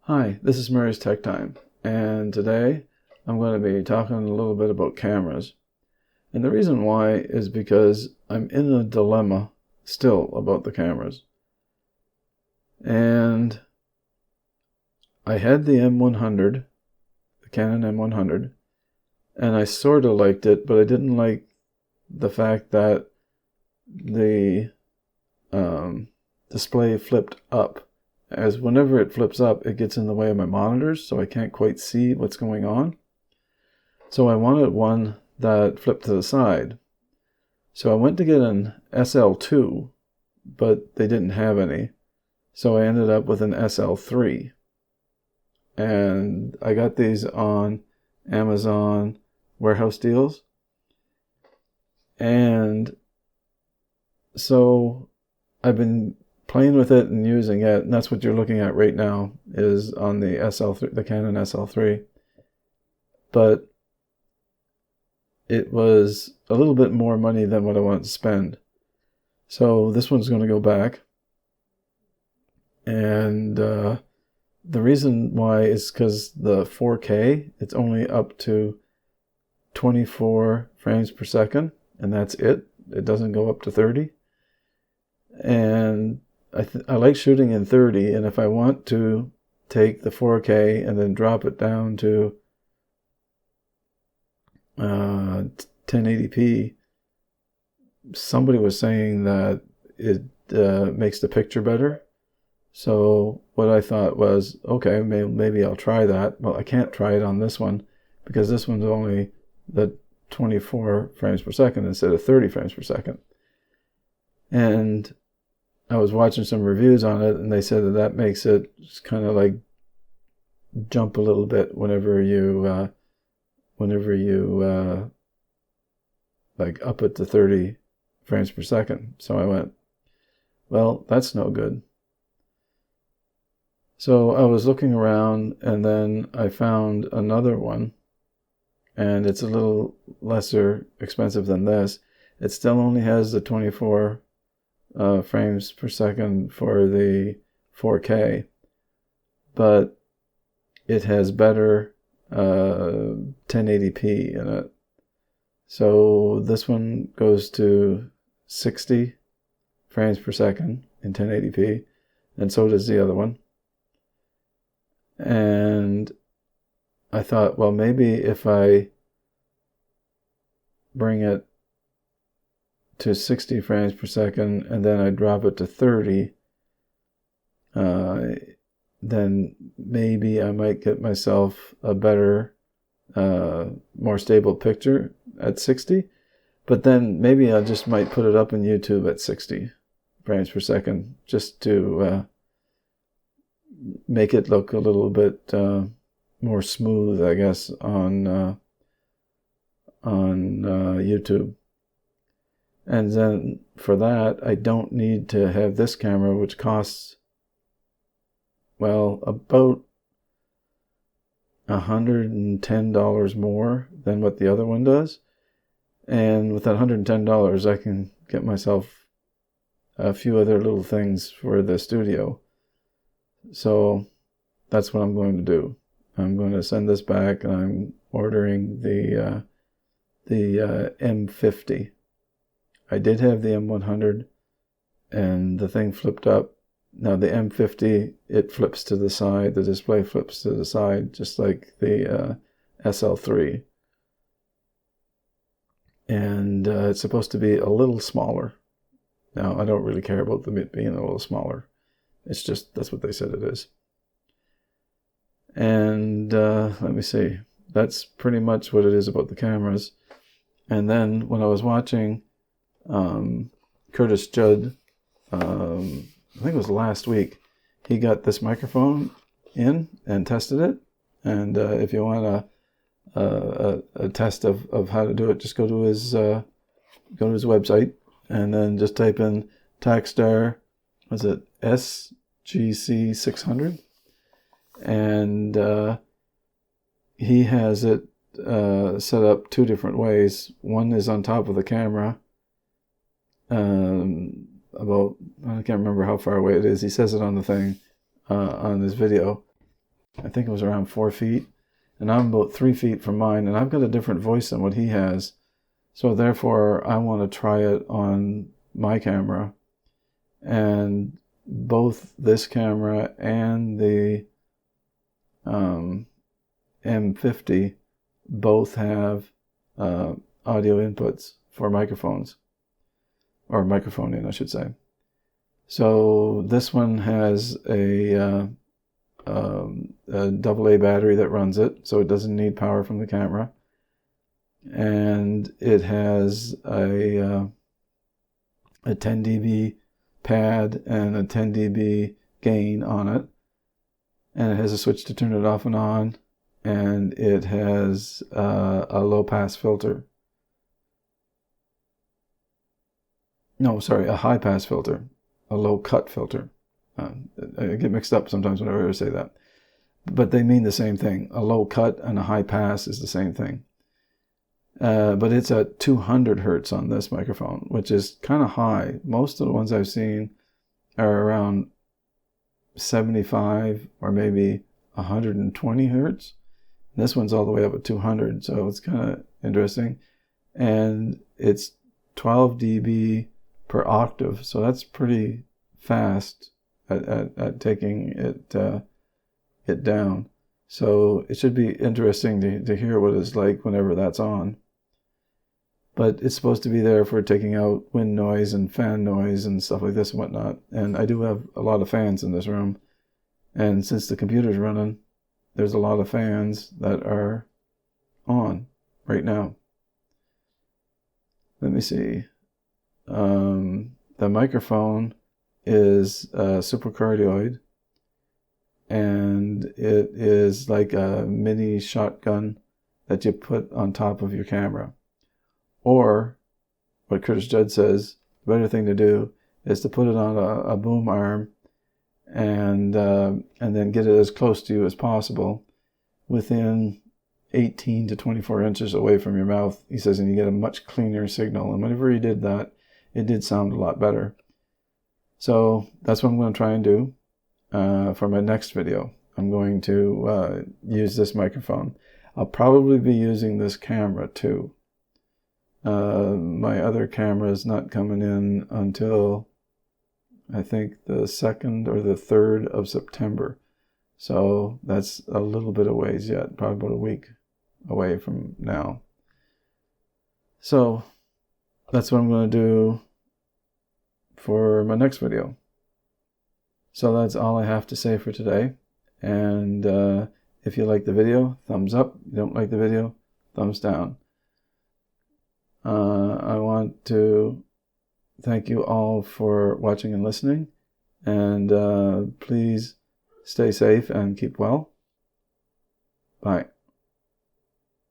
Hi, this is Murray's Tech Time, and today I'm going to be talking a little bit about cameras. And the reason why is because I'm in a dilemma still about the cameras. And I had the M100, the Canon M100, and I sort of liked it, but I didn't like the fact that the display flipped up. As whenever it flips up, it gets in the way of my monitors, so I can't quite see what's going on. So I wanted one that flipped to the side. So I went to get an SL2, but they didn't have any. So I ended up with an SL3. And I got these on Amazon warehouse deals. And so I've been playing with it and using it, and that's what you're looking at right now is on the SL3, the Canon SL3. But it was a little bit more money than what I wanted to spend. So this one's going to go back. And the reason why is because the 4K, it's only up to 24 frames per second, and that's it. It doesn't go up to 30. And I like shooting in 30, and if I want to take the 4K and then drop it down to 1080p, somebody was saying that it makes the picture better. So what I thought was, okay, maybe I'll try that. Well, I can't try it on this one because this one's only the 24 frames per second instead of 30 frames per second. And I was watching some reviews on it, and they said that makes it kind of like jump a little bit whenever you like up it to 30 frames per second. So I went, well, that's no good. So I was looking around, and then I found another one, and it's a little lesser expensive than this. It still only has the 24 frames per second for the 4K, but it has better 1080p in it. So this one goes to 60 frames per second in 1080p, and so does the other one. And I thought, well, maybe if I bring it to 60 frames per second and then I drop it to 30, then maybe I might get myself a better, more stable picture at 60. But then maybe I just might put it up in YouTube at 60 frames per second just to make it look a little bit more smooth, I guess, on YouTube. And then for that, I don't need to have this camera, which costs, well, about $110 more than what the other one does. And with that $110, I can get myself a few other little things for the studio. So that's what I'm going to do. I'm going to send this back, and I'm ordering the M50. I did have the M100, and the thing flipped up. Now the M50, it flips to the side. The display flips to the side, just like the SL3. And it's supposed to be a little smaller. Now, I don't really care about them being a little smaller. It's just, that's what they said it is. And let me see. That's pretty much what it is about the cameras. And then when I was watching Curtis Judd, I think it was last week, he got this microphone in and tested it. And if you want a test of how to do it, just go to his website and then just type in Takstar, was it SGC600? And he has it set up two different ways. One is on top of the camera, about, I can't remember how far away it is. He says it on the thing, on his video. I think it was around 4 feet. And I'm about 3 feet from mine, and I've got a different voice than what he has. So therefore, I want to try it on my camera. And both this camera and the M50 both have audio inputs for microphones, or microphoning, I should say. So this one has a AA battery that runs it, so it doesn't need power from the camera. And it has a 10 dB pad and a 10 dB gain on it. And it has a switch to turn it off and on. And it has a low pass filter. No, sorry, a high pass filter, a low cut filter. I get mixed up sometimes whenever I say that. But they mean the same thing. A low cut and a high pass is the same thing. But it's at 200 hertz on this microphone, which is kind of high. Most of the ones I've seen are around 75 or maybe 120 hertz. And this one's all the way up at 200, so it's kind of interesting. And it's 12 dB per octave, so that's pretty fast at taking it down. So it should be interesting to hear what it's like whenever that's on. But it's supposed to be there for taking out wind noise and fan noise and stuff like this and whatnot. And I do have a lot of fans in this room. And since the computer's running, there's a lot of fans that are on right now. Let me see. The microphone is supercardioid. And it is like a mini shotgun that you put on top of your camera. Or, what Curtis Judd says, the better thing to do is to put it on a boom arm and then get it as close to you as possible within 18 to 24 inches away from your mouth. He says, and you get a much cleaner signal. And whenever he did that, it did sound a lot better. So that's what I'm going to try and do for my next video. I'm going to use this microphone. I'll probably be using this camera too. My other camera is not coming in until I think the 2nd or the 3rd of September. So that's a little bit of ways yet, probably about a week away from now. So that's what I'm going to do for my next video. So that's all I have to say for today. And if you like the video, thumbs up. If you don't like the video, thumbs down. I want to thank you all for watching and listening. And please stay safe and keep well. Bye.